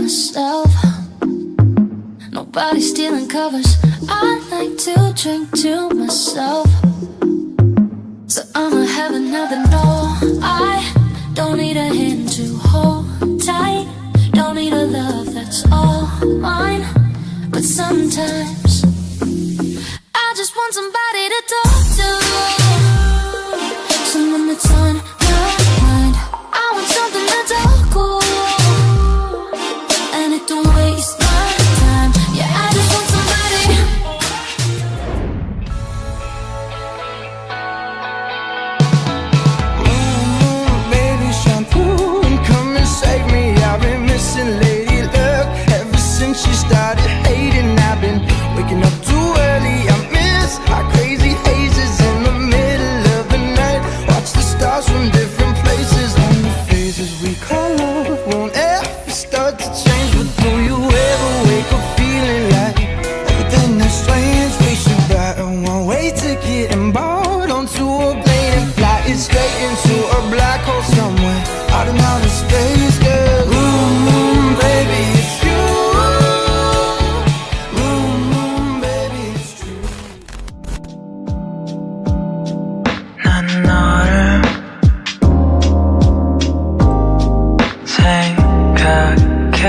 myself. Nobody's stealing covers. I like to drink to myself. So I'ma have another no. I don't need a hand to hold tight. Don't need a love that's all mine. But sometimes I just want somebody to talk to, someone that's on my mind. I want something that's all cool, and it don't waste my time. Yeah, I just want somebody. Baby, shampoo and come and save me. I've been missing lady luck ever since she started hating. I've been waking up too early. I miss our crazy hazes in the middle of the night. Watch the stars from different places. On the phases we call love won't ever start to change. But do you ever wake up feeling like everything is strange? We should buy a one-way ticket and board onto a plane and fly it straight into a black hole somewhere out in outer space, girl. Baby, it's you. Baby, it's true. 난 너를 생각해.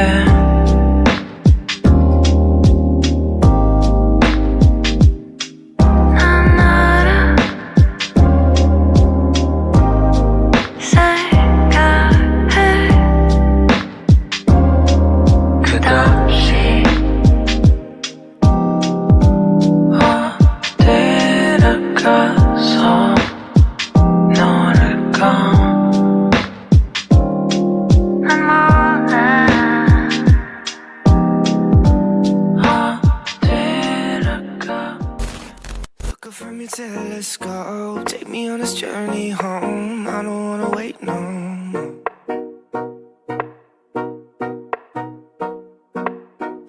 From your telescope, take me on this journey home. I don't wanna wait no more.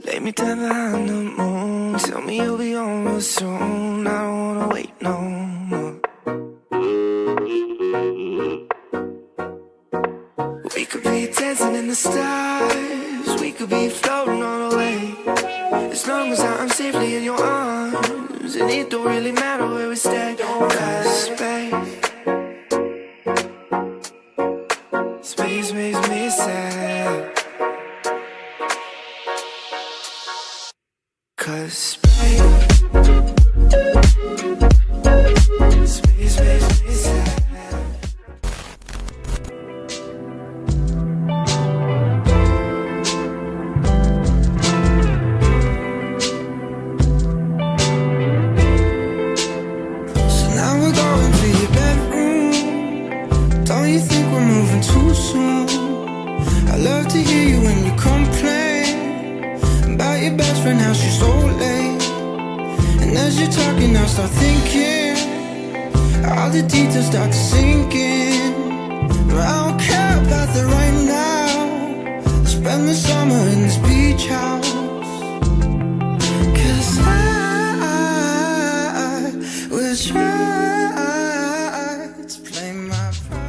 Lay me down behind the moon. Tell me you'll be on real soon. I don't wanna wait no more. We could be dancing in the stars. We could be floating on the way. As long as I'm safely in your arms, and it don't really matter where we stay. Cause space makes me sad. Cause space makes me sad. You think we're moving too soon? I love to hear you when you complain about your best friend, how she's so late. And as you're talking, I start thinking all the details start to sink in. But I don't care about that right now. Let's spend the summer in this beach house. Cause I will try to play my part.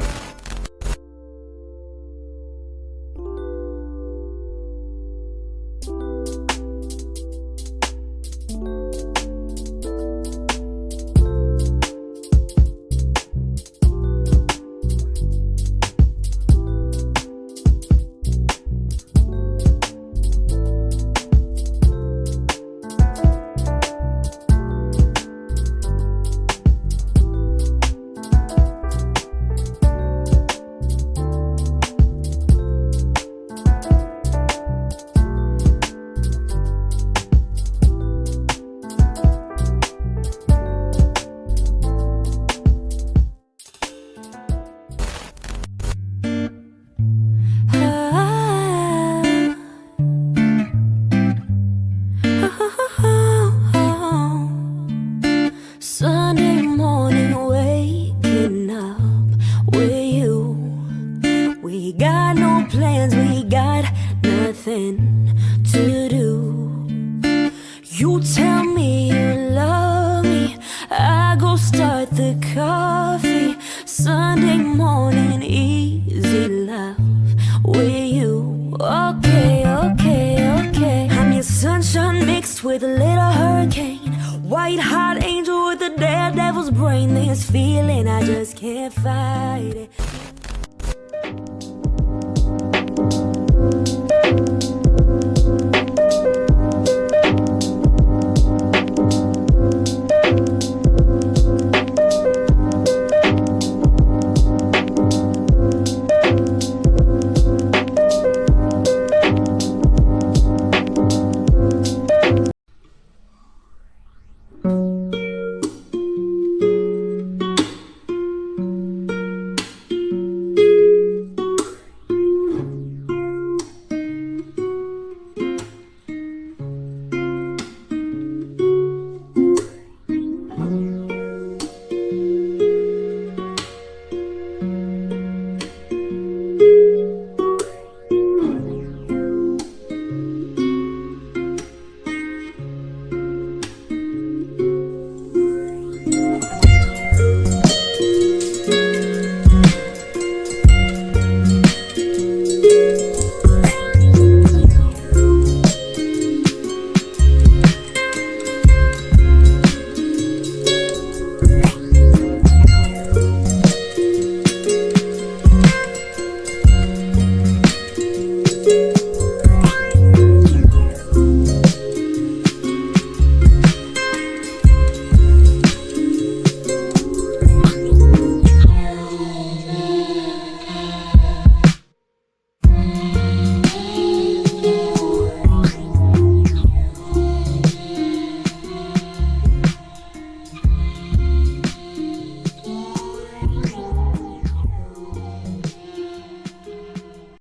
morning, easy love with you. Okay, okay. with a little hurricane. White hot angel with a daredevil's brain. This feeling, I just can't fight it.